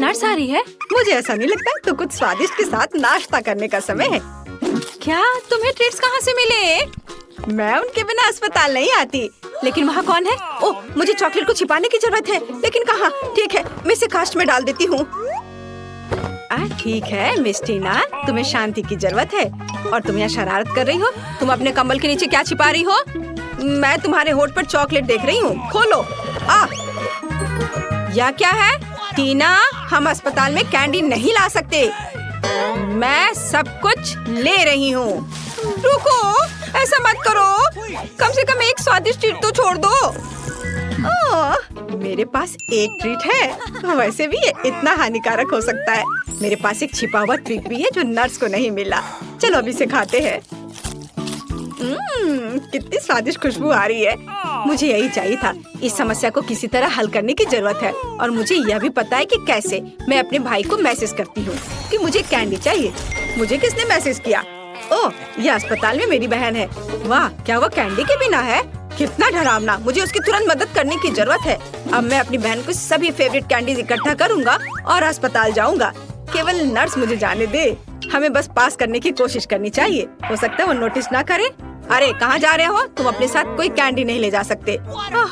Nurse आ रही है। मुझे ऐसा नहीं लगता, तो कुछ स्वादिष्ट के साथ नाश्ता करने का समय है। क्या तुम्हें ट्रीट्स कहाँ से मिले? मैं उनके बिना अस्पताल नहीं आती। लेकिन वहाँ कौन है? ओह, मुझे चॉकलेट को छिपाने की जरूरत है, लेकिन कहाँ? ठीक है, मैं इसे कास्ट में डाल देती हूँ। ठीक है मिस टीना, तुम्हें शांति की जरूरत है और तुम यहाँ शरारत कर रही हो। तुम अपने कंबल के नीचे क्या छिपा रही हो? मैं तुम्हारे होठ पर चॉकलेट देख रही हूँ। खोलो। यह क्या है? टीना, हम अस्पताल में कैंडी नहीं ला सकते। मैं सब कुछ ले रही हूँ। रुको, ऐसा मत करो। कम से कम एक स्वादिष्ट ट्रीट तो छोड़ दो। मेरे पास एक ट्रीट है, वैसे भी ये इतना हानिकारक हो सकता है। मेरे पास एक छिपा हुआ ट्रीट भी है जो नर्स को नहीं मिला। चलो अभी से खाते हैं। कितनी स्वादिष्ट खुशबू आ रही है। मुझे यही चाहिए था। इस समस्या को किसी तरह हल करने की जरूरत है और मुझे यह भी पता है कि कैसे। मैं अपने भाई को मैसेज करती हूँ कि मुझे कैंडी चाहिए। मुझे किसने मैसेज किया? ओह, यह अस्पताल में मेरी बहन है। वाह, क्या वो कैंडी के बिना है? कितना डरावना। मुझे उसकी तुरंत मदद करने की जरूरत है। अब मैं अपनी बहन को सभी फेवरेट कैंडीज इकट्ठा करूँगा और अस्पताल जाऊँगा। केवल नर्स मुझे जाने दे। हमें बस पास करने की कोशिश करनी चाहिए। हो सकता है वो नोटिस ना करे। अरे कहाँ जा रहे हो? तुम अपने साथ कोई कैंडी नहीं ले जा सकते।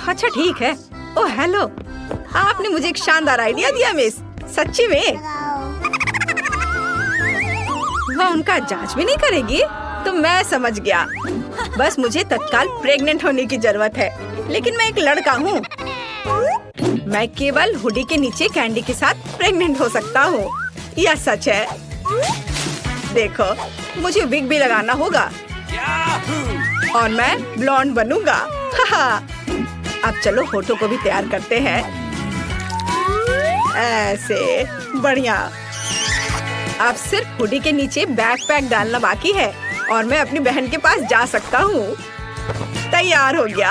अच्छा ठीक है। ओह हेलो, आपने मुझे एक शानदार आइडिया दिया मिस। सच्ची में? वह उनका जांच भी नहीं करेगी? तो मैं समझ गया। बस मुझे तत्काल प्रेग्नेंट होने की जरूरत है। लेकिन मैं एक लड़का हूँ। मैं केवल हुडी के नीचे कैंडी के साथ प्रेग्नेंट हो सकता हूँ। यह सच है। देखो, मुझे विग भी लगाना होगा और मैं ब्लॉन्ड बनूंगा। अब चलो होठों को भी तैयार करते हैं। ऐसे बढ़िया। अब सिर्फ हुडी के नीचे बैकपैक डालना बाकी है और मैं अपनी बहन के पास जा सकता हूँ। तैयार हो गया।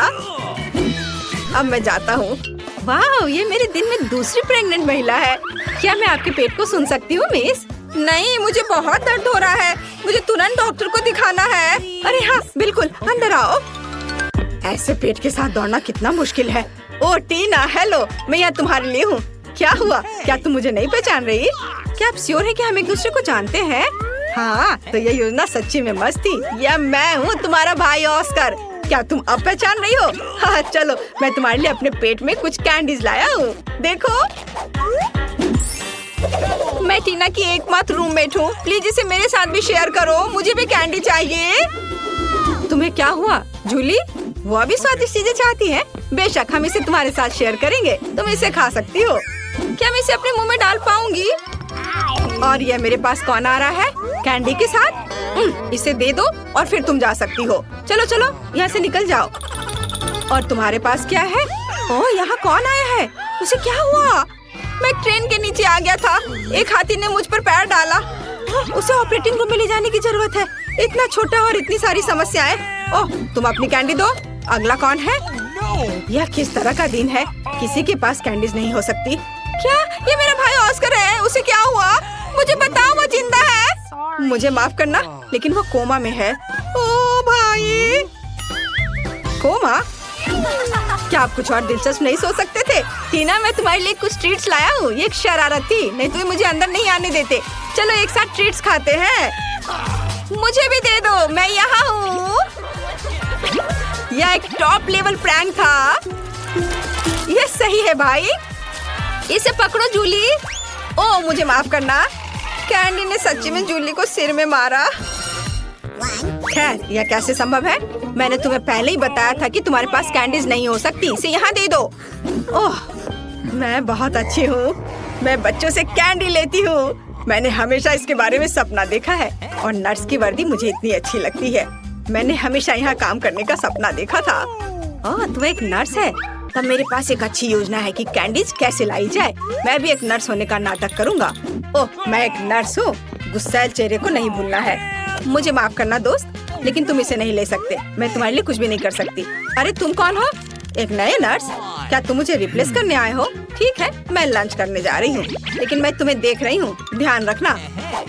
अब मैं जाता हूँ। वाह, ये मेरे दिन में दूसरी प्रेग्नेंट महिला है। क्या मैं आपके पेट को सुन सकती हूँ मिस? नहीं, मुझे बहुत दर्द हो रहा है। मुझे तुरंत डॉक्टर को दिखाना है। अरे हाँ बिल्कुल, अंदर आओ। ऐसे पेट के साथ दौड़ना कितना मुश्किल है। ओह टीना, हेलो, मैं यहाँ तुम्हारे लिए हूँ। क्या हुआ? क्या तुम मुझे नहीं पहचान रही? क्या आप श्योर है कि हम एक दूसरे को जानते हैं? हाँ, तो यह योजना सच्ची में मस्त थी। यह मैं हूँ, तुम्हारा भाई ऑस्कर। क्या तुम अब पहचान रही हो? हाँ चलो, मैं तुम्हारे लिए अपने पेट में कुछ कैंडीज लाया हूँ। देखो, मैं टीना की एकमात्र रूममेट हूँ। प्लीज इसे मेरे साथ भी शेयर करो। मुझे भी कैंडी चाहिए। तुम्हें क्या हुआ जूली? वो भी स्वादिष्ट चीजें चाहती है। बेशक, हम इसे तुम्हारे साथ शेयर करेंगे। तुम इसे खा सकती हो। क्या मैं इसे अपने मुंह में डाल पाऊंगी? और यह मेरे पास कौन आ रहा है? कैंडी के साथ। इसे दे दो और फिर तुम जा सकती हो। चलो चलो, यहाँ से निकल जाओ। और तुम्हारे पास क्या है? ओह, यहाँ कौन आया है? उसे क्या हुआ? मैं ट्रेन के नीचे आ गया था। एक हाथी ने मुझ पर पैर डाला। उसे ऑपरेटिंग रूम में ले जाने की जरूरत है। इतना छोटा और इतनी सारी समस्याएं। ओह, तुम अपनी कैंडी दो। अगला कौन है? यह किस तरह का दिन है? किसी के पास कैंडीज नहीं हो सकती। क्या ये मेरा भाई ऑस्कर है? उसे क्या हुआ? मुझे बताओ, वो जिंदा है? मुझे माफ करना, लेकिन वो कोमा में है। ओ भाई, कोमा? क्या आप कुछ और दिलचस्प नहीं सोच सकते थे? टीना, मैं तुम्हारे लिए कुछ ट्रीट्स लाया हूँ। ये एक शरारत थी, नहीं तो मुझे अंदर नहीं आने देते। चलो एक साथ ट्रीट्स खाते हैं। मुझे भी दे दो, मैं यहाँ हूँ। यह एक टॉप लेवल प्रैंक था। यह सही है भाई। इसे पकड़ो जूली। ओह, मुझे माफ करना। कैंडी ने सच्ची में जूली को सिर में मारा। खैर, यह कैसे संभव है? मैंने तुम्हें पहले ही बताया था कि तुम्हारे पास कैंडीज नहीं हो सकती। इसे यहाँ दे दो। ओह, मैं बहुत अच्छी हूँ। मैं बच्चों से कैंडी लेती हूँ। मैंने हमेशा इसके बारे में सपना देखा है और नर्स की वर्दी मुझे इतनी अच्छी लगती है। मैंने हमेशा यहाँ काम करने का सपना देखा था। ओह, तुम एक नर्स है? तब मेरे पास एक अच्छी योजना है कि कैंडीज कैसे लाई जाए। मैं भी एक नर्स होने का नाटक करूँगा। ओह, मैं एक नर्स हूँ। गुस्सैल चेहरे को नहीं भूलना है। मुझे माफ करना दोस्त, लेकिन तुम इसे नहीं ले सकते। मैं तुम्हारे लिए कुछ भी नहीं कर सकती। अरे तुम कौन हो? एक नए नर्स? क्या तुम मुझे रिप्लेस करने आए हो? ठीक है, मैं लंच करने जा रही हूँ, लेकिन मैं तुम्हें देख रही हूँ। ध्यान रखना।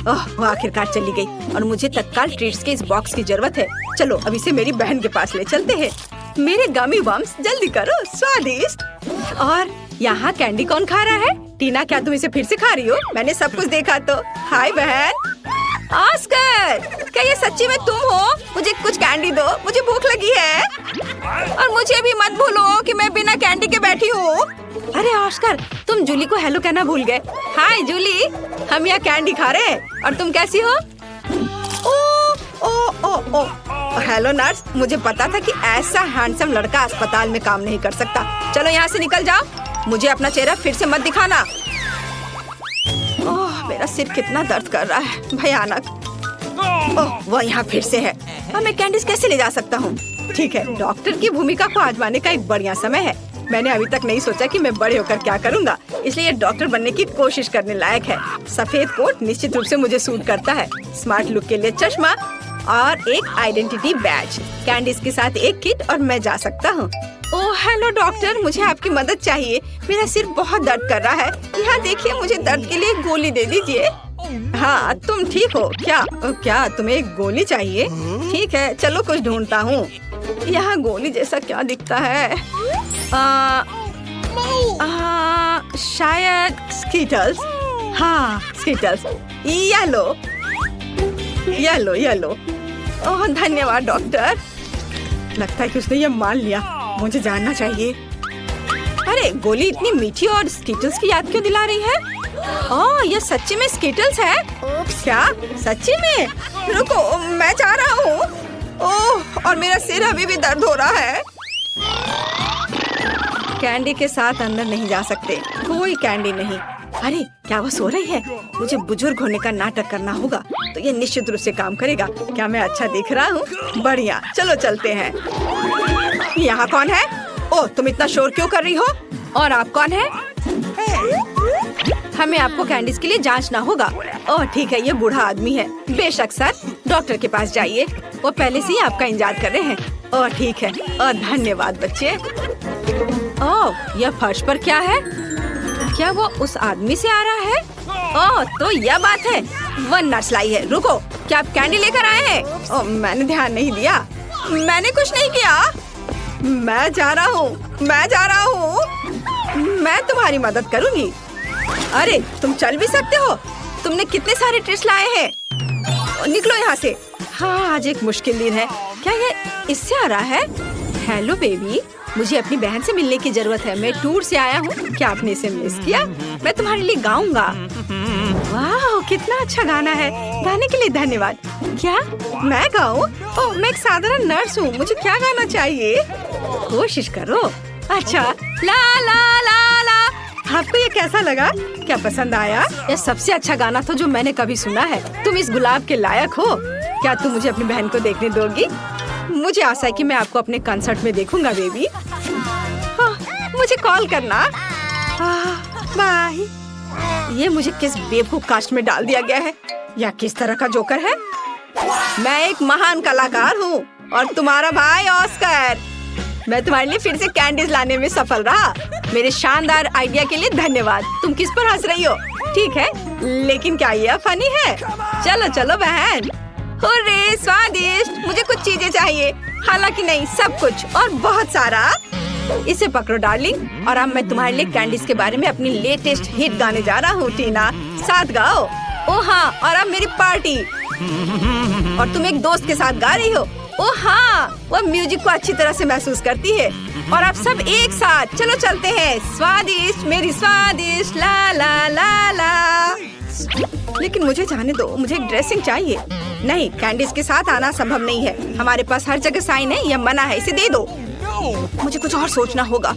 ओह, वो आखिरकार चली गई और मुझे तत्काल ट्रीट्स के इस बॉक्स की जरूरत है। चलो अब इसे मेरी बहन के पास ले चलते हैं। मेरे गमी बम्स, जल्दी करो, स्वादिष्ट। और यहाँ कैंडी कौन खा रहा है? टीना, क्या तुम इसे फिर से खा रही हो? मैंने सब कुछ देखा तो। हाय बहन। ऑस्कर, क्या ये सच्ची में तुम हो? मुझे कुछ कैंडी दो, मुझे भूख लगी है। और मुझे भी मत भूलो कि मैं बिना कैंडी के बैठी हूँ। अरे ऑस्कर, तुम जूली को हेलो कहना भूल गए। हाय जूली, हम यहाँ कैंडी खा रहे हैं। और तुम कैसी हो? ओ हेलो नर्स, मुझे पता था कि ऐसा हैंडसम लड़का अस्पताल में काम नहीं कर सकता। चलो यहाँ से निकल जाओ, मुझे अपना चेहरा फिर से मत दिखाना। ओह, मेरा सिर कितना दर्द कर रहा है, भयानक। ओह, वो यहाँ फिर से है। अब मैं कैंडीज कैसे ले जा सकता हूँ? ठीक है, डॉक्टर की भूमिका को आजमाने का एक बढ़िया समय है। मैंने अभी तक नहीं सोचा कि मैं बड़े होकर क्या करूँगा, इसलिए डॉक्टर बनने की कोशिश करने लायक है। सफेद कोट निश्चित रूप से मुझे सूट करता है। स्मार्ट लुक के लिए चश्मा और एक आइडेंटिटी बैज, कैंडीज के साथ एक किट और मैं जा सकता हूँ। ओह हेलो डॉक्टर, मुझे आपकी मदद चाहिए। मेरा सिर बहुत दर्द कर रहा है। यहाँ देखिए, मुझे दर्द के लिए गोली दे दीजिए। हाँ, तुम ठीक हो क्या? क्या तुम्हें एक गोली चाहिए? ठीक है, चलो कुछ ढूंढता हूँ। यहाँ गोली जैसा क्या दिखता है? शायद स्कीटल्स। हाँ स्कीटल्स। येलो। ओह धन्यवाद डॉक्टर। लगता है कि उसने ये मान लिया। मुझे जानना चाहिए। अरे गोली इतनी मीठी और स्कीटल्स की याद क्यों दिला रही है? ओह, ये सच्ची में स्कीटल्स है? क्या सच्ची में? रुको, मैं जा रहा हूँ। ओह, और मेरा सिर अभी भी दर्द हो रहा है। कैंडी के साथ अंदर नहीं जा सकते, कोई कैंडी नहीं। अरे क्या वो सो रही है? मुझे बुजुर्ग होने का नाटक करना होगा, तो ये निश्चित रूप से काम करेगा। क्या मैं अच्छा दिख रहा हूँ? बढ़िया, चलो चलते हैं। यहाँ कौन है? ओह, तुम इतना शोर क्यों कर रही हो? और आप कौन है? हमें आपको कैंडीज के लिए जांचना होगा। ओह ठीक है, ये बूढ़ा आदमी है। बेशक सर, डॉक्टर के पास जाइए, वो पहले से ही आपका इंतजार कर रहे हैं। ओह ठीक है, और धन्यवाद बच्चे। ओह, यह फर्श पर क्या है? क्या वो उस आदमी से आ रहा है? ओह, तो यह बात है, वो नर्स लाई है। रुको, क्या आप कैंडी लेकर आए हैं? ओह, मैंने ध्यान नहीं दिया। मैंने कुछ नहीं किया। मैं जा रहा हूँ। मैं तुम्हारी मदद करूँगी। अरे तुम चल भी सकते हो? तुमने कितने सारे ट्रिक्स लाए हैं? निकलो यहाँ से। हाँ, आज एक मुश्किल दिन है। क्या ये इससे आ रहा है? हेलो बेबी, मुझे अपनी बहन से मिलने की जरूरत है। मैं टूर से आया हूँ। क्या आपने इसे मिस किया? मैं तुम्हारे लिए गाऊंगा। वाह, कितना अच्छा गाना है। गाने के लिए धन्यवाद। क्या मैं गाऊं? ओह, मैं एक साधारण नर्स हूँ। मुझे क्या गाना चाहिए? कोशिश करो। अच्छा, ला ला ला ला। आपको ये कैसा लगा? क्या पसंद आया? यह सबसे अच्छा गाना था जो मैंने कभी सुना है। तुम इस गुलाब के लायक हो। क्या तुम मुझे अपनी बहन को देखने दोगी? मुझे आशा है कि मैं आपको अपने कंसर्ट में देखूंगा बेबी। हाँ, मुझे कॉल करना। बाय। ये मुझे किस बेवकूफ कास्ट में डाल दिया गया है? या किस तरह का जोकर है? मैं एक महान कलाकार हूँ और तुम्हारा भाई ऑस्कर। मैं तुम्हारे लिए फिर से कैंडीज लाने में सफल रहा। मेरे शानदार आइडिया के लिए धन्यवाद। तुम किस पर हंस रही हो? ठीक है, लेकिन क्या यह फनी है? चलो चलो बहन। हुर्रे, स्वादिष्ट। मुझे कुछ चीजें चाहिए, हालांकि नहीं, सब कुछ और बहुत सारा। इसे पकड़ो डार्लिंग, और अब मैं तुम्हारे लिए कैंडीज के बारे में अपनी लेटेस्ट हिट गाने जा रहा हूँ। टीना, साथ गाओ। ओ हाँ, और अब मेरी पार्टी। और तुम एक दोस्त के साथ गा रही हो। ओ हाँ, वो म्यूजिक को अच्छी तरह से महसूस करती है। और आप सब एक साथ चलो चलते हैं। स्वादिष्ट, मेरी स्वादिष्ट, ला ला ला ला। लेकिन मुझे जाने दो, मुझे एक ड्रेसिंग चाहिए। नहीं, कैंडीज के साथ आना संभव नहीं है। हमारे पास हर जगह साइन है, यह मना है, इसे दे दो। मुझे कुछ और सोचना होगा।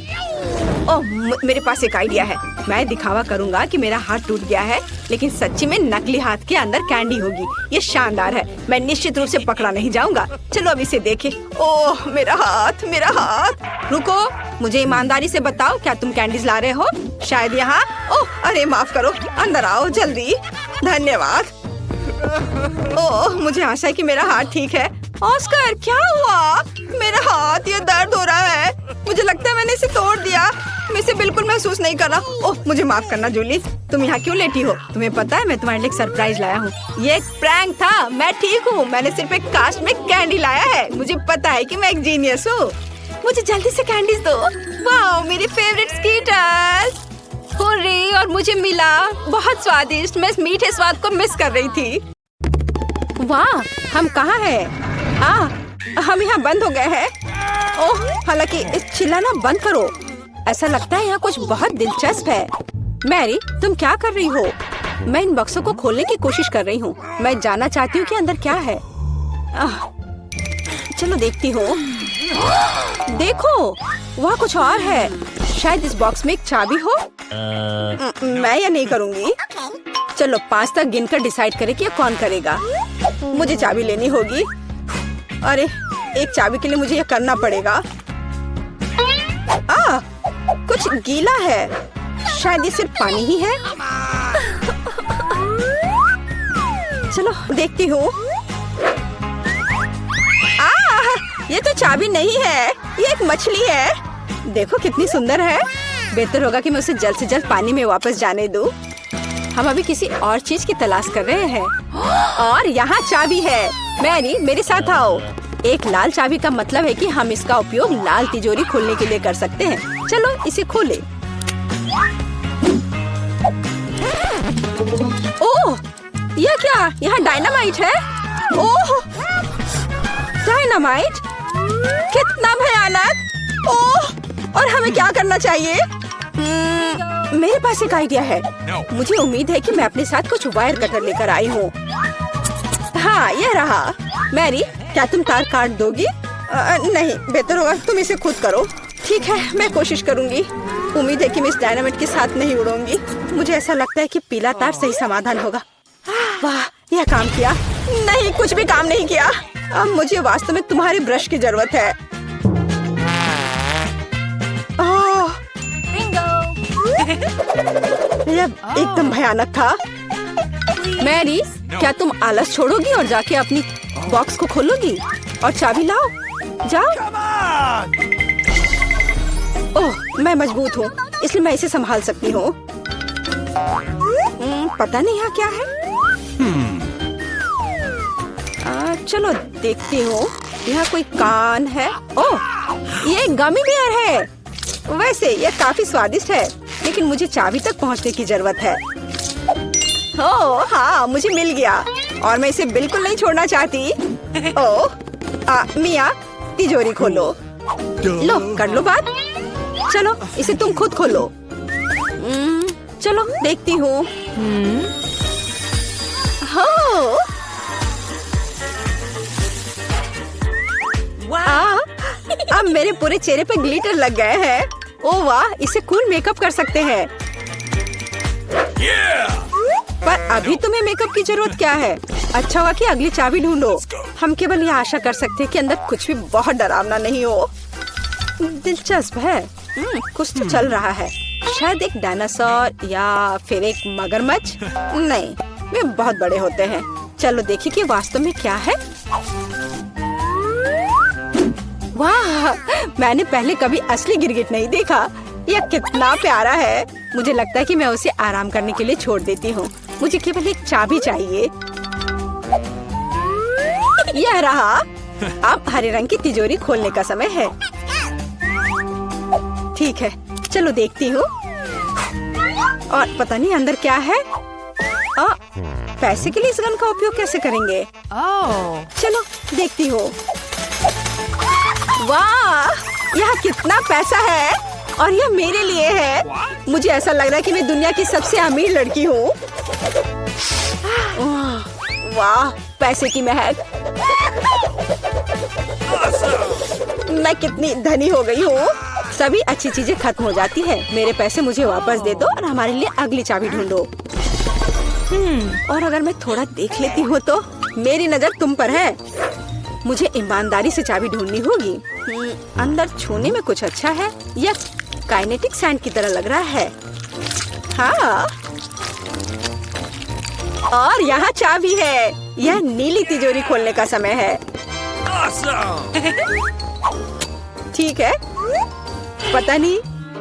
ओह, मेरे पास एक आइडिया है। मैं दिखावा करूंगा कि मेरा हाथ टूट गया है, लेकिन सच्ची में नकली हाथ के अंदर कैंडी होगी। ये शानदार है। मैं निश्चित रूप से पकड़ा नहीं जाऊंगा। चलो अब इसे देखें। ओह, मेरा हाथ, मेरा हाथ। रुको, मुझे ईमानदारी से बताओ, क्या तुम कैंडीज ला रहे हो? शायद यहाँ। ओह, अरे माफ करो, अंदर आओ जल्दी। धन्यवाद। ओह, मुझे आशा है कि मेरा हाथ ठीक है। ऑस्कर, क्या हुआ? मेरा हाथ, ये दर्द हो रहा है। मुझे लगता है मैंने इसे तोड़ दिया। मैं इसे बिल्कुल महसूस नहीं कर रहा। ओह, मुझे माफ करना जूली। तुम यहाँ क्यों लेटी हो? तुम्हें पता है मैं तुम्हारे लिए एक सरप्राइज लाया हूँ। ये एक प्रैंक था। मैं ठीक हूँ। मैंने सिर्फ एक कास्ट में कैंडी लाया है। मुझे पता है कि मैं एक जीनियस हूँ। मुझे जल्दी से कैंडीज दो। वाह, मेरे फेवरेट स्कीटर्स। हुर्रे, और मुझे मिला। बहुत स्वादिष्ट। मैं इस मीठे स्वाद को मिस कर रही थी। वाह, हम कहाँ हैं? हम यहाँ बंद हो गए हैं। ओह, हालांकि इस चिल्लाना बंद करो। ऐसा लगता है यहाँ कुछ बहुत दिलचस्प है। मैरी, तुम क्या कर रही हो? मैं इन बक्सों को खोलने की कोशिश कर रही हूँ। मैं जानना चाहती हूँ कि अंदर क्या है। चलो देखती हूँ। देखो, वहाँ कुछ और है। शायद इस बॉक्स में एक चाबी हो। मैं ये नहीं करूँगी। चलो 5 तक गिनकर डिसाइड करें कि ये कौन करेगा। मुझे चाबी लेनी होगी। अरे, एक चाबी के लिए मुझे ये करना पड़ेगा। कुछ गीला है। शायद ये सिर्फ पानी ही है। चलो देखती हूँ। ये तो चाबी नहीं है, ये एक मछली है। देखो कितनी सुंदर है। बेहतर होगा कि मैं उसे जल्द से जल्द पानी में वापस जाने दूँ। हम अभी किसी और चीज की तलाश कर रहे हैं। और यहाँ चाबी है। मैरी, मेरे साथ आओ। एक लाल चाबी का मतलब है कि हम इसका उपयोग लाल तिजोरी खोलने के लिए कर सकते हैं। चलो इसे खोलें। ओह, यह क्या? यहाँ डायनामाइट है। ओह, डायनामाइट? कितना भयानक। ओह, और हमें क्या करना चाहिए? मेरे पास एक आइडिया है। मुझे उम्मीद है कि मैं अपने साथ कुछ वायर कटर लेकर आई हूँ। हाँ, यह रहा। मैरी, क्या तुम तार काट दोगी? नहीं, बेहतर होगा तुम इसे खुद करो। ठीक है, मैं कोशिश करूँगी। उम्मीद है कि मैं इस डायनामाइट के साथ नहीं उड़ूंगी। मुझे ऐसा लगता है कि पीला तार सही समाधान होगा। वाह, यह काम किया। नहीं, कुछ भी काम नहीं किया। अब मुझे वास्तव में तुम्हारे ब्रश की जरूरत है। यह एकदम भयानक था। मैरी, क्या तुम आलस छोड़ोगी और जाके अपनी बॉक्स को खोलोगी? और चाबी लाओ, जाओ। ओह, मैं मजबूत हूँ, इसलिए मैं इसे संभाल सकती हूँ। पता नहीं यहाँ क्या है। चलो देखती हूँ। यहाँ कोई कान है। ओह, ये गमी बियर है। वैसे यह काफी स्वादिष्ट है, लेकिन मुझे चाबी तक पहुँचने की जरूरत है। ओह हाँ, मुझे मिल गया और मैं इसे बिल्कुल नहीं छोड़ना चाहती। ओह, मिया, तिजोरी खोलो। लो, कर लो बात। चलो इसे तुम खुद खोलो। चलो देखती हूँ। अब मेरे पूरे चेहरे पे ग्लिटर लग गए हैं। ओह वाह, इसे कूल मेकअप कर सकते हैं। पर अभी तुम्हें मेकअप की जरूरत क्या है? अच्छा हुआ कि अगली चाबी ढूंढो। हम केवल यह आशा कर सकते हैं कि अंदर कुछ भी बहुत डरावना नहीं हो। दिलचस्प है। कुछ तो चल रहा है। शायद एक डायनासोर या फिर एक मगरमच्छ। नहीं, वे बहुत बड़े होते हैं। चलो देखिए कि वास्तव में क्या है। वाह, मैंने पहले कभी असली गिरगिट नहीं देखा। यह कितना प्यारा है। मुझे लगता है कि मैं उसे आराम करने के लिए छोड़ देती हूँ। मुझे केवल एक चाबी चाहिए। यह रहा। अब हरे रंग की तिजोरी खोलने का समय है। ठीक है, चलो देखती हूँ। और पता नहीं अंदर क्या है। पैसे के लिए इस गन का उपयोग कैसे करेंगे? चलो देखती हूँ। वाह, यहाँ कितना पैसा है और यह मेरे लिए है। मुझे ऐसा लग रहा है कि मैं दुनिया की सबसे अमीर लड़की हूँ। वाह, पैसे की महक। मैं कितनी धनी हो गई हूँ। सभी अच्छी चीजें खत्म हो जाती है। मेरे पैसे मुझे वापस दे दो और हमारे लिए अगली चाबी ढूंढो। और अगर मैं थोड़ा देख लेती हूँ तो मेरी नजर तुम पर है। मुझे ईमानदारी से चाबी ढूंढनी होगी। अंदर छूने में कुछ अच्छा है। यह काइनेटिक सैंड की तरह लग रहा है। हाँ, और यहाँ चाबी है। यह नीली तिजोरी खोलने का समय है। ठीक है, पता नहीं,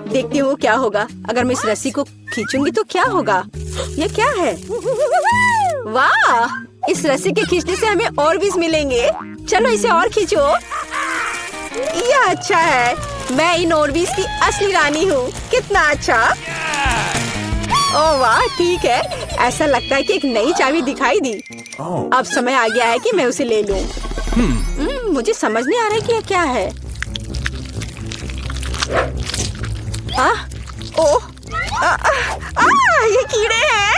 देखती हूँ क्या होगा। अगर मैं इस रस्सी को खींचूंगी तो क्या होगा? यह क्या है? वाह, इस रस्सी के खींचने से हमें और बीज मिलेंगे। चलो इसे और खींचो। यह अच्छा है। मैं इन ओरबीज की असली रानी हूँ। कितना अच्छा। ओह वाह, ठीक है। ऐसा लगता है कि एक नई चाबी दिखाई दी। अब समय आ गया है कि मैं उसे ले लूं। मुझे समझ नहीं आ रहा है कि यह क्या है। ओह, ये कीड़े हैं।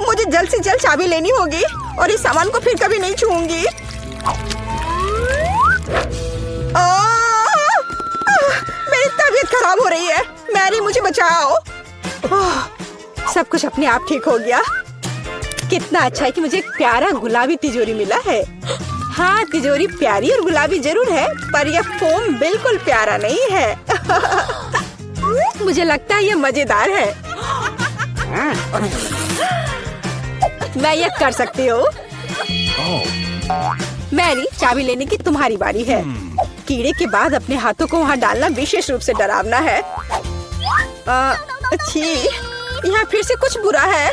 मुझे जल्द से जल्द चाबी लेनी होगी और इस सामान को फिर कभी नहीं छूऊंगी। मेरी तबीयत खराब हो रही है। मैरी, मुझे बचाओ। सब कुछ अपने आप ठीक हो गया। कितना अच्छा है कि मुझे एक प्यारा गुलाबी तिजोरी मिला है। हाँ, तिजोरी प्यारी और गुलाबी जरूर है, पर यह फोम बिल्कुल प्यारा नहीं है। मुझे लगता है यह मजेदार है। मैं यह कर सकती हूँ। मैरी, चाबी लेने की तुम्हारी बारी है। कीड़े के बाद अपने हाथों को वहाँ डालना विशेष रूप से डरावना है। अच्छी, यहाँ फिर से कुछ बुरा है,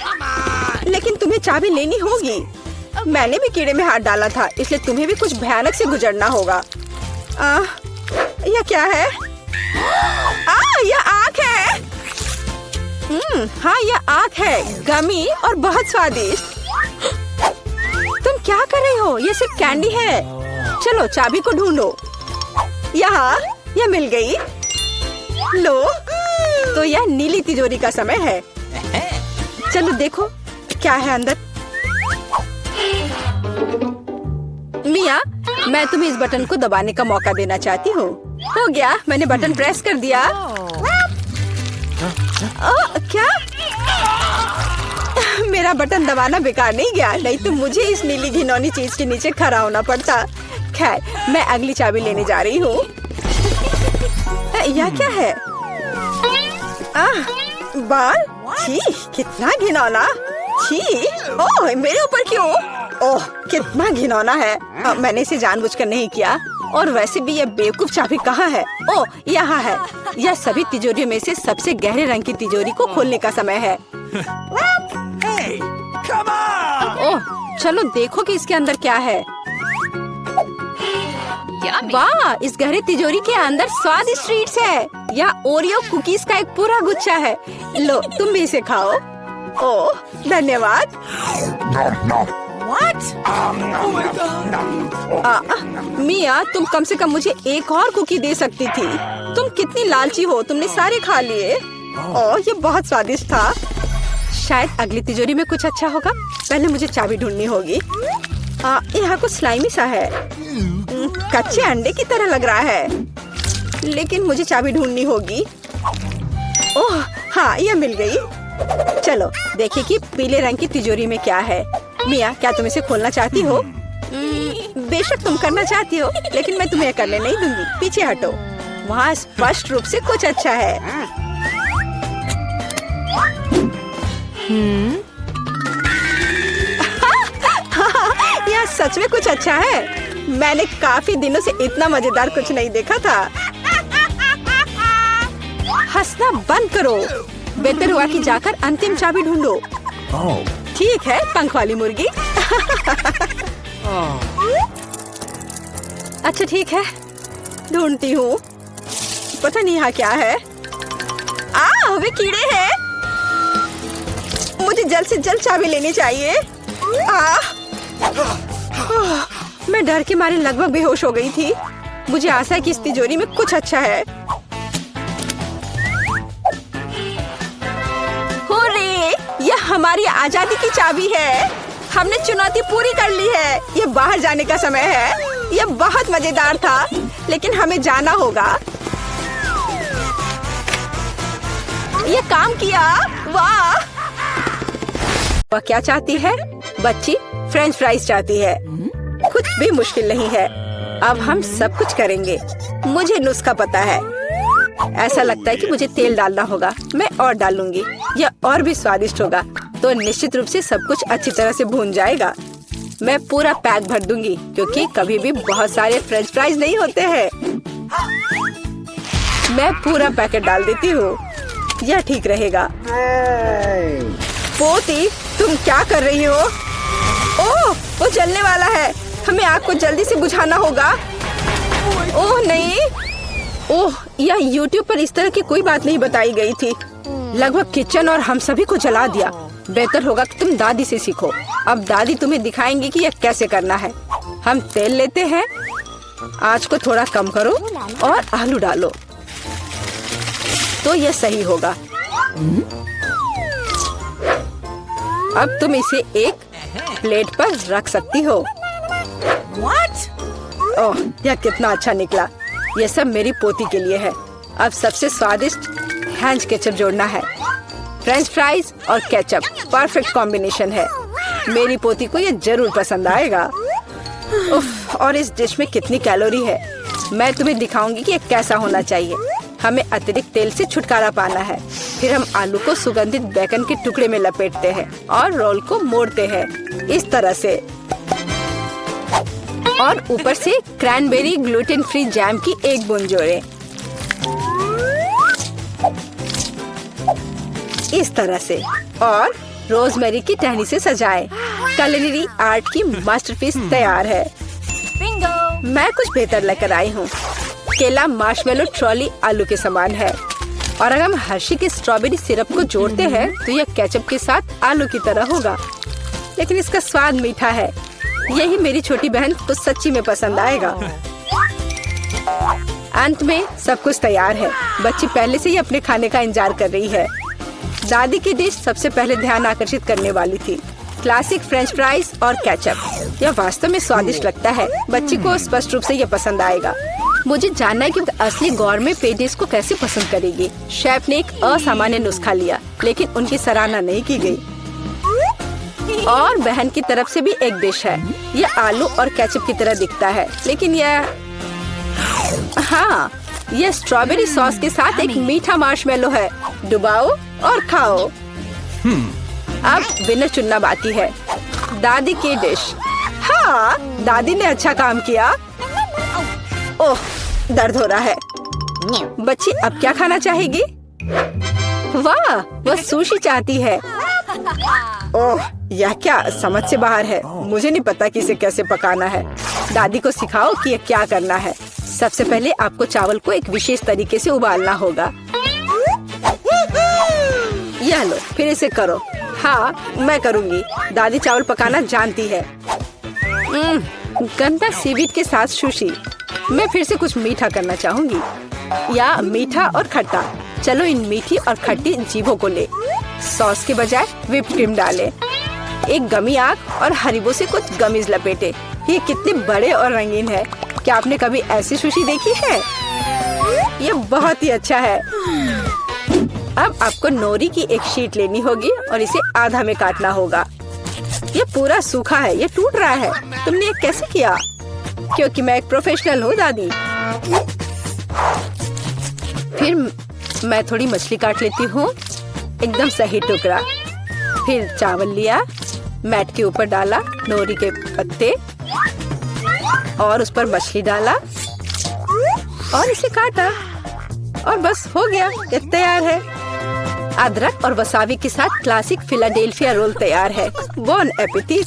लेकिन तुम्हें चाबी लेनी होगी। मैंने भी कीड़े में हाथ डाला था, इसलिए तुम्हें भी कुछ भयानक से गुजरना होगा। यह क्या है? यह आँख है। हाँ, यह आँख है, गमी और बहुत स्वादिष्ट। तुम क्या कर रही हो? यह सिर्फ कैंडी है। चलो चाबी को ढूंढो। यहाँ, यह मिल गई। लो, तो यह नीली तिजोरी का समय है। चलो देखो क्या है अंदर। मिया, मैं तुम्हें इस बटन को दबाने का मौका देना चाहती हूँ। हो गया, मैंने बटन प्रेस कर दिया। क्या? मेरा बटन दबाना बेकार नहीं गया, नहीं तो मुझे इस नीली घिनौनी चीज के नीचे खड़ा होना पड़ता। खैर, मैं अगली चाबी लेने जा रही हूँ। यह क्या है? बाल? छी, कितना घिनौना। छी, ओह, मेरे ऊपर क्यों? ओह, कितना घिनौना है। मैंने इसे जानबूझकर नहीं किया। और वैसे भी यह बेवकूफ चाबी कहाँ है? ओह, यहाँ है। यह सभी तिजोरियों में से सबसे गहरे रंग की तिजोरी को खोलने का समय है। ओह, चलो देखो कि इसके अंदर क्या है। वाह, इस गहरे तिजोरी के अंदर स्वादिष्ट ट्रीट्स है। यह ओरियो कुकीज का एक पूरा गुच्छा है। लो, तुम भी इसे खाओ। ओह, धन्यवाद। मिया, तुम कम से कम मुझे एक और कुकी दे सकती थी। तुम कितनी लालची हो, तुमने सारे खा लिए। ओह, ये बहुत स्वादिष्ट था। शायद अगली तिजोरी में कुछ अच्छा होगा। पहले मुझे चाबी ढूंढनी होगी। यहाँ कुछ स्लाइमी सा है, कच्चे अंडे की तरह लग रहा है, लेकिन मुझे चाबी ढूंढनी होगी। ओह हाँ, यह मिल गई। चलो देखिए कि पीले रंग की तिजोरी में क्या है। मिया, क्या तुम इसे खोलना चाहती हो? बेशक तुम करना चाहती हो, लेकिन मैं तुम्हें करने नहीं दूंगी। पीछे हटो, वहाँ स्पष्ट रूप से कुछ अच्छा है। यह सच में कुछ अच्छा है। मैंने काफी दिनों से इतना मजेदार कुछ नहीं देखा था। हंसना बंद करो। बेहतर हुआ कि जाकर अंतिम चाबी ढूंढो। ठीक है, पंख वाली मुर्गी। अच्छा ठीक है, ढूंढती हूँ। पता नहीं यहाँ क्या है। वे कीड़े हैं। मुझे जल्द से जल्द चाबी लेनी चाहिए। मैं डर के मारे लगभग बेहोश हो गई थी। मुझे आशा है कि इस तिजोरी में कुछ अच्छा है। हुर्रे! यह हमारी आजादी की चाबी है। हमने चुनौती पूरी कर ली है। ये बाहर जाने का समय है। यह बहुत मजेदार था, लेकिन हमें जाना होगा। ये काम किया। वाह! वह क्या चाहती है? बच्ची फ्रेंच फ्राइज चाहती है। कुछ भी मुश्किल नहीं है। अब हम सब कुछ करेंगे। मुझे नुस्खा पता है। ऐसा लगता है कि मुझे तेल डालना होगा। मैं और डालूंगी। यह और भी स्वादिष्ट होगा। तो निश्चित रूप से सब कुछ अच्छी तरह से भून जाएगा। मैं पूरा पैक भर दूंगी, क्योंकि कभी भी बहुत सारे फ्रेंच फ्राइज नहीं होते हैं। मैं पूरा पैकेट डाल देती हूँ। यह ठीक रहेगा। पोती, तुम क्या कर रही हो? ओह, वो जलने वाला है। हमें आग को जल्दी से बुझाना होगा। ओह नहीं, ओह यह YouTube पर इस तरह की कोई बात नहीं बताई गई थी। लगभग किचन और हम सभी को जला दिया। बेहतर होगा कि तुम दादी से सीखो। अब दादी तुम्हें दिखाएंगी कि यह कैसे करना है। हम तेल लेते हैं, आंच को थोड़ा कम करो और आलू डालो तो यह सही होगा। अब तुम इसे एक प्लेट पर रख सकती हो। ओह यह कितना अच्छा निकला। यह सब मेरी पोती के लिए है। अब सबसे स्वादिष्ट हैंच केचप जोड़ना है। फ्रेंच फ्राइज और केचप परफेक्ट कॉम्बिनेशन है। मेरी पोती को यह जरूर पसंद आएगा। उफ, और इस डिश में कितनी कैलोरी है। मैं तुम्हें दिखाऊंगी कि यह कैसा होना चाहिए। हमें अतिरिक्त तेल से छुटकारा पाना है। फिर हम आलू को सुगंधित बेकन के टुकड़े में लपेटते हैं और रोल को मोड़ते हैं इस तरह से। और ऊपर से क्रैनबेरी ग्लूटेन फ्री जैम की एक बूंद जोड़ें। इस तरह से और रोजमेरी की टहनी से सजाएं। culinary आर्ट की मास्टरपीस तैयार है। मैं कुछ बेहतर लेकर आई हूँ। केला मार्शमेलो ट्रॉली आलू के समान है और अगर हम हर्शी के स्ट्रॉबेरी सिरप को जोड़ते हैं तो यह केचप के साथ आलू की तरह होगा, लेकिन इसका स्वाद मीठा है। यही मेरी छोटी बहन को सच्ची में पसंद आएगा। अंत में सब कुछ तैयार है। बच्ची पहले से ही अपने खाने का इंतजार कर रही है। दादी की डिश सबसे पहले ध्यान आकर्षित करने वाली थी। क्लासिक फ्रेंच फ्राइज और केचप। यह वास्तव में स्वादिष्ट लगता है। बच्ची को स्पष्ट रूप से यह पसंद आएगा। मुझे जानना है कि असली गौरमेट पेडिस को कैसे पसंद करेगी। शेफ ने एक असामान्य नुस्खा लिया, लेकिन उनकी सराहना नहीं की गई। और बहन की तरफ से भी एक डिश है। यह आलू और केचप की तरह दिखता है, लेकिन यह स्ट्रॉबेरी सॉस के साथ एक मीठा मार्शमेलो है। डुबाओ और खाओ। अब विनर चुनना बाकी है। दादी की डिश। हाँ, दादी ने अच्छा काम किया। ओह, दर्द हो रहा है। बच्ची अब क्या खाना चाहेगी? वाह, वह सुशी चाहती है। ओह, यह क्या समझ से बाहर है। मुझे नहीं पता कि इसे कैसे पकाना है। दादी को सिखाओ कि यह क्या करना है। सबसे पहले आपको चावल को एक विशेष तरीके से उबालना होगा। यह लो, फिर इसे करो। हाँ, मैं करूँगी। दादी चावल पकाना जानती है। गंदा सीवीड के साथ सुशी। मैं फिर से कुछ मीठा करना चाहूँगी, या मीठा और खट्टा। चलो इन मीठी और खट्टी जीभों को ले। सॉस के बजाय व्हिप्ड क्रीम डालें। एक गमी आग और हरीबो से कुछ गमीज लपेटे। ये कितने बड़े और रंगीन है। क्या आपने कभी ऐसी सुशी देखी है? ये बहुत ही अच्छा है। अब आपको नोरी की एक शीट लेनी होगी और इसे आधा में काटना होगा। ये पूरा सूखा है, ये टूट रहा है। तुमने ये कैसे किया? क्योंकि मैं एक प्रोफेशनल हूँ दादी। फिर मैं थोड़ी मछली काट लेती हूँ, एकदम सही टुकड़ा। फिर चावल लिया, मैट के ऊपर डाला, नोरी के पत्ते और उस पर मछली डाला और इसे काटा और बस हो गया, ये तैयार है। अदरक और वसाबी के साथ क्लासिक फिलाडेल्फिया रोल तैयार है। बॉन एपेटिट।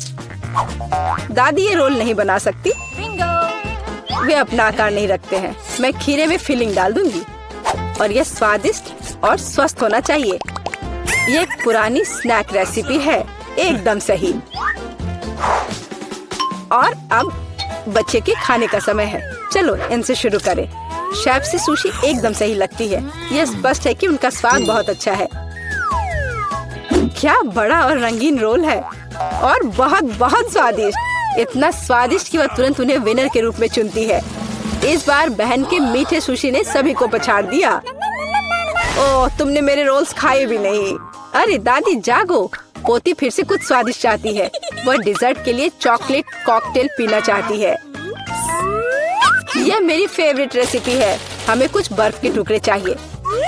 दादी ये रोल नहीं बना सकती, वे अपना आकार नहीं रखते हैं। मैं खीरे में फिलिंग डाल दूंगी और यह स्वादिष्ट और स्वस्थ होना चाहिए। ये एक पुरानी स्नैक रेसिपी है, एकदम सही। और अब बच्चे के खाने का समय है। चलो इनसे शुरू करें। शेफ से सुशी एकदम सही लगती है। यह स्पष्ट है कि उनका स्वाद बहुत अच्छा है। क्या बड़ा और रंगीन रोल है और बहुत बहुत स्वादिष्ट। इतना स्वादिष्ट कि वह तुरंत उन्हें विनर के रूप में चुनती है। इस बार बहन के मीठे सुशी ने सभी को पछाड़ दिया। ओह, तुमने मेरे रोल्स खाए भी नहीं। अरे दादी जागो, पोती फिर से कुछ स्वादिष्ट चाहती है। वह डिजर्ट के लिए चॉकलेट कॉकटेल पीना चाहती है। यह मेरी फेवरेट रेसिपी है। हमें कुछ बर्फ के टुकड़े चाहिए।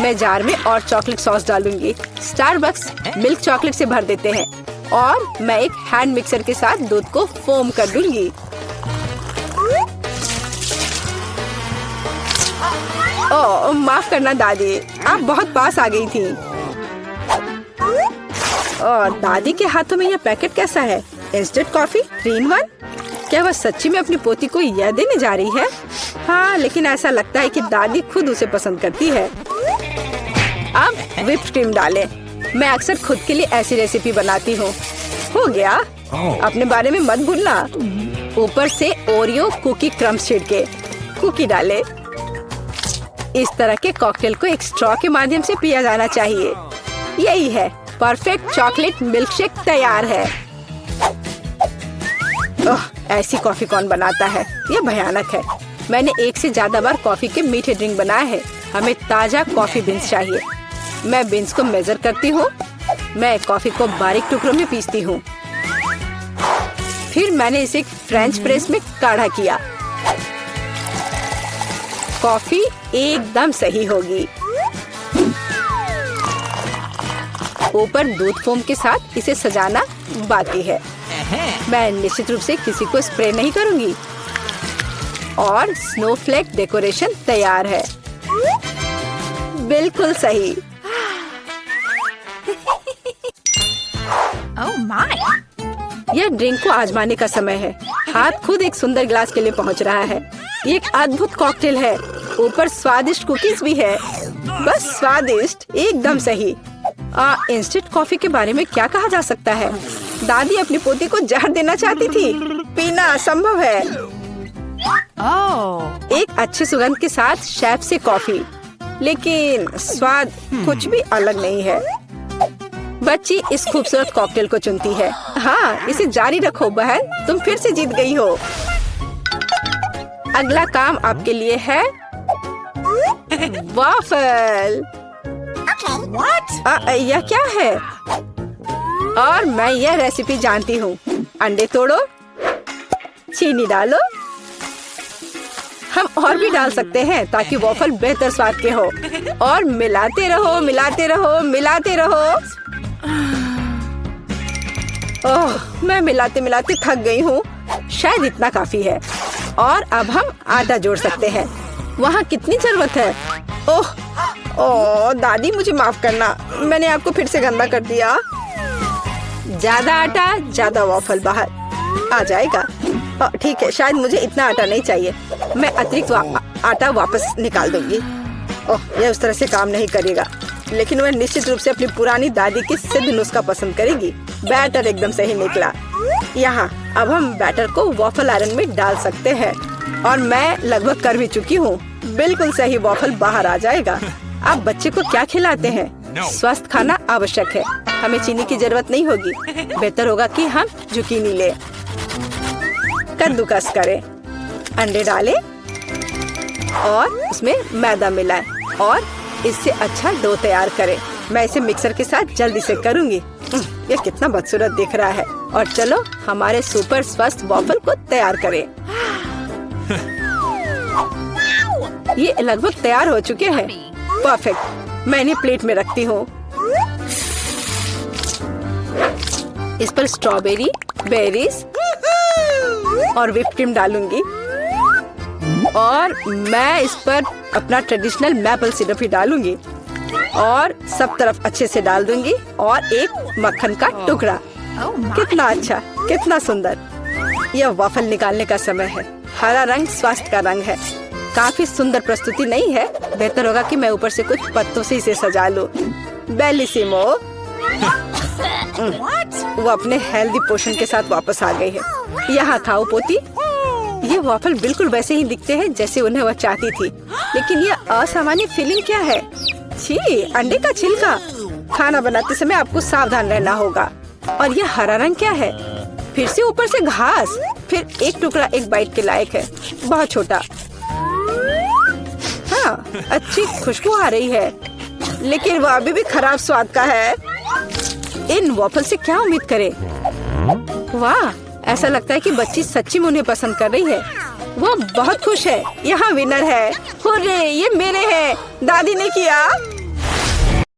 मैं जार में और चॉकलेट सॉस डालूंगी। स्टारबक्स मिल्क चॉकलेट से भर देते हैं और मैं एक हैंड मिक्सर के साथ दूध को फोम कर दूंगी। ओह, माफ करना दादी, आप बहुत पास आ गई थी। और दादी के हाथों में यह पैकेट कैसा है? Instant coffee 3 in 1। क्या वह सच्ची में अपनी पोती को यह देने जा रही है? हाँ, लेकिन ऐसा लगता है कि दादी खुद उसे पसंद करती है। अब व्हिप्ड क्रीम डालें। मैं अक्सर खुद के लिए ऐसी रेसिपी बनाती हूँ। हो गया। अपने बारे में मत भूलना। ऊपर से ओरियो कुकी क्रम्स छिड़के कुकी डाले। इस तरह के कॉकटेल को एक स्ट्रॉ के माध्यम से पिया जाना चाहिए। यही है, परफेक्ट चॉकलेट मिल्क शेक तैयार है। ओह, ऐसी कॉफी कौन बनाता है? ये भयानक है। मैंने 1 से ज्यादा बार कॉफी के मीठे ड्रिंक बनाए हैं। हमें ताजा कॉफी बीन्स चाहिए। मैं बीन्स को मेजर करती हूँ। मैं कॉफी को बारीक टुकड़ों में पीसती हूँ। फिर मैंने इसे फ्रेंच प्रेस में काढ़ा किया। कॉफी एकदम सही होगी। ऊपर दूध फोम के साथ इसे सजाना बाकी है। मैं निश्चित रूप से किसी को स्प्रे नहीं करूंगी। और स्नोफ्लेक डेकोरेशन तैयार है। बिल्कुल सही। Oh my! यह ड्रिंक को आजमाने का समय है। हाथ खुद एक सुंदर ग्लास के लिए पहुंच रहा है। ये एक अद्भुत कॉकटेल है। ऊपर स्वादिष्ट कुकीज भी है। बस स्वादिष्ट, एकदम सही। इंस्टेंट कॉफी के बारे में क्या कहा जा सकता है? दादी अपनी पोती को जहर देना चाहती थी। पीना असंभव है। एक अच्छी सुगंध के साथ शेफ से कॉफी, लेकिन स्वाद कुछ भी अलग नहीं है। बच्ची इस खूबसूरत कॉकटेल को चुनती है। हाँ, इसे जारी रखो बहन, तुम फिर से जीत गई हो। अगला काम आपके लिए है वाफल। यह क्या है? और मैं यह रेसिपी जानती हूँ। अंडे तोड़ो, चीनी डालो। हम और भी डाल सकते हैं ताकि वॉफल बेहतर स्वाद के हो। और मिलाते रहो, मिलाते रहो, मिलाते रहो। ओह, मैं मिलाते मिलाते थक गई हूँ। शायद इतना काफी है। और अब हम आटा जोड़ सकते हैं। वहाँ कितनी जरूरत है? ओह, दादी मुझे माफ करना, मैंने आपको फिर से गंदा कर दिया। ज्यादा आटा, ज्यादा वॉफल बाहर आ जाएगा। ठीक है, शायद मुझे इतना आटा नहीं चाहिए। मैं अतिरिक्त आटा वापस निकाल दूंगी। ओह, यह उस तरह से काम नहीं करेगा, लेकिन वह निश्चित रूप से अपनी पुरानी दादी की सिद्ध नुस्खा पसंद करेगी। बैटर एकदम सही निकला। यहाँ अब हम बैटर को वॉफल आयरन में डाल सकते हैं। और मैं लगभग कर भी चुकी हूँ। बिल्कुल सही वॉफल बाहर आ जाएगा। अब बच्चे को क्या खिलाते हैं? स्वस्थ खाना आवश्यक है। हमें चीनी की जरूरत नहीं होगी। बेहतर होगा कि हम जुकीनी ले। कद्दूकस करें, अंडे डालें और उसमें मैदा मिलाएं और इससे अच्छा डो तैयार करें। मैं इसे मिक्सर के साथ जल्दी से करूंगी। यह कितना बदसूरत दिख रहा है। और चलो हमारे सुपर स्वस्थ वॉफल को तैयार करें। ये लगभग तैयार हो चुके हैं। परफेक्ट। मैं इन्हें प्लेट में रखती हूँ। इस पर स्ट्रॉबेरी, बेरीज और व्हिप क्रीम डालूंगी। और मैं इस पर अपना ट्रेडिशनल मैपल सिरप ही डालूंगी और सब तरफ अच्छे से डाल दूंगी। और एक मक्खन का टुकड़ा। कितना अच्छा, कितना सुंदर। यह वॉफल निकालने का समय है। हरा रंग स्वास्थ्य का रंग है। काफी सुंदर प्रस्तुति नहीं है? बेहतर होगा कि मैं ऊपर से कुछ पत्तों से इसे सजा लूं। बेलिसिमो। वो अपने हेल्दी पोषण के साथ वापस आ गई है। यहाँ खाओ पोती। ये वॉफल बिल्कुल वैसे ही दिखते हैं जैसे उन्हें वह चाहती थी, लेकिन यह असामान्य फीलिंग क्या है? छी, अंडे का छिलका। खाना बनाते समय आपको सावधान रहना होगा। और यह हरा रंग क्या है? फिर से ऊपर से घास। फिर एक टुकड़ा एक बाइट के लायक है, बहुत छोटा। हाँ, अच्छी खुशबू आ रही है, लेकिन वह अभी भी खराब स्वाद का है। इन वॉफल से क्या उम्मीद करें? वाह, ऐसा लगता है कि बच्ची सच्ची में उन्हें पसंद कर रही है। वह बहुत खुश है। यहाँ विनर है। हुर्रे, ये मेरे हैं। दादी ने किया।